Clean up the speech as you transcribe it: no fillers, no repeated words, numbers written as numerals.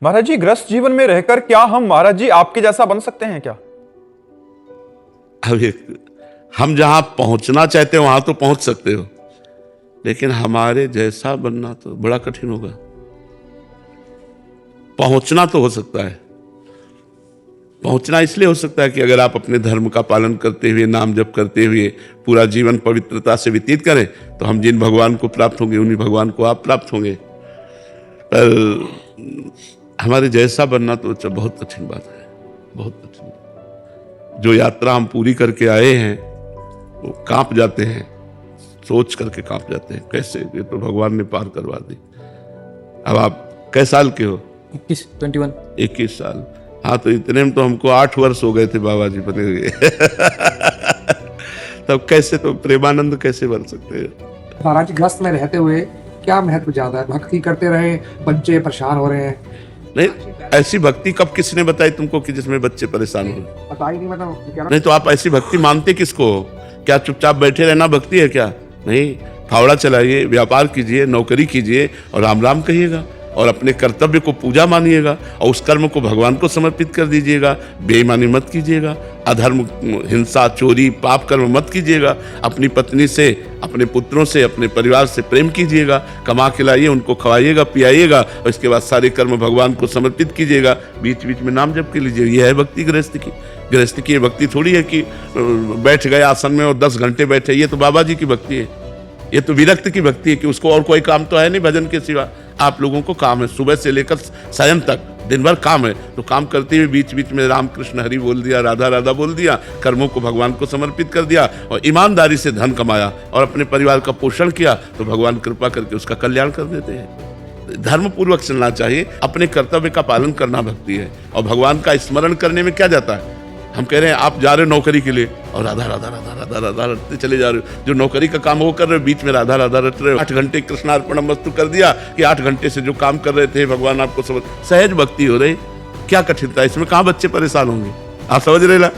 महाराज जी, ग्रस्त जीवन में रहकर क्या हम महाराज जी आपके जैसा बन सकते हैं क्या? अब हम जहां पहुंचना चाहते हो वहां तो पहुंच सकते हो, लेकिन हमारे जैसा बनना तो बड़ा कठिन होगा। पहुंचना तो हो सकता है, पहुंचना इसलिए हो सकता है कि अगर आप अपने धर्म का पालन करते हुए, नाम जप करते हुए पूरा जीवन पवित्रता से व्यतीत करें तो हम जिन भगवान को प्राप्त होंगे उन्हीं भगवान को आप प्राप्त होंगे। पर हमारे जैसा बनना तो बहुत कठिन बात है, बहुत कठिन। जो यात्रा हम पूरी करके आए हैं वो कांप जाते हैं, सोच करके कांप जाते हैं, कैसे ये तो भगवान ने पार करवा दी। अब आप कै साल के हो? 21 साल। हाँ, तो इतने में तो हमको 8 वर्ष हो गए थे बाबा जी बने हुए। तब कैसे तो प्रेमानंद कैसे बन सकते हैं? महाराज, ग्रस्त में रहते हुए क्या महत्व ज्यादा है? भक्ति करते रहे, बच्चे परेशान हो रहे हैं। नहीं, ऐसी भक्ति कब किसने बताई तुमको कि जिसमें बच्चे परेशान हो? पता ही नहीं, मतलब नहीं तो आप ऐसी भक्ति मानते किसको हो? क्या चुपचाप बैठे रहना भक्ति है क्या? नहीं, फावड़ा चलाइए, व्यापार कीजिए, नौकरी कीजिए और राम राम कहिएगा और अपने कर्तव्य को पूजा मानिएगा और उस कर्म को भगवान को समर्पित कर दीजिएगा। बेईमानी मत कीजिएगा, अधर्म, हिंसा, चोरी, पाप कर्म मत कीजिएगा। अपनी पत्नी से, अपने पुत्रों से, अपने परिवार से प्रेम कीजिएगा, कमा के लाइए, उनको खवाइएगा, पियाइएगा और इसके बाद सारे कर्म भगवान को समर्पित कीजिएगा। बीच बीच में नाम जप के लीजिए। यह है भक्ति गृहस्थ की। गृहस्थ की ये भक्ति थोड़ी है कि बैठ गए आसन में और 10 घंटे बैठे। ये तो बाबा जी की भक्ति है, ये तो विरक्त की भक्ति है कि उसको और कोई काम तो है नहीं भजन के सिवा। आप लोगों को काम है, सुबह से लेकर सायं तक दिन भर काम है, तो काम करते हुए बीच बीच में राम कृष्ण हरि बोल दिया, राधा राधा बोल दिया, कर्मों को भगवान को समर्पित कर दिया और ईमानदारी से धन कमाया और अपने परिवार का पोषण किया, तो भगवान कृपा करके उसका कल्याण कर देते हैं। धर्म पूर्वक चलना चाहिए, अपने कर्तव्य का पालन करना भक्ति है। और भगवान का स्मरण करने में क्या जाता है? हम कह रहे हैं आप जा रहे हो नौकरी के लिए और राधा राधा राधा राधा राधा रटते चले जा रहे हो। जो नौकरी का काम वो कर रहे हो, बीच में राधा राधा रट रहे हो। 8 घंटे कृष्णार्पणम वस्तु कर दिया कि 8 घंटे से जो काम कर रहे थे भगवान आपको समझ, सहज भक्ति हो रही। क्या कठिनता इसमें? कहाँ बच्चे परेशान होंगे? आप समझ रहे ना?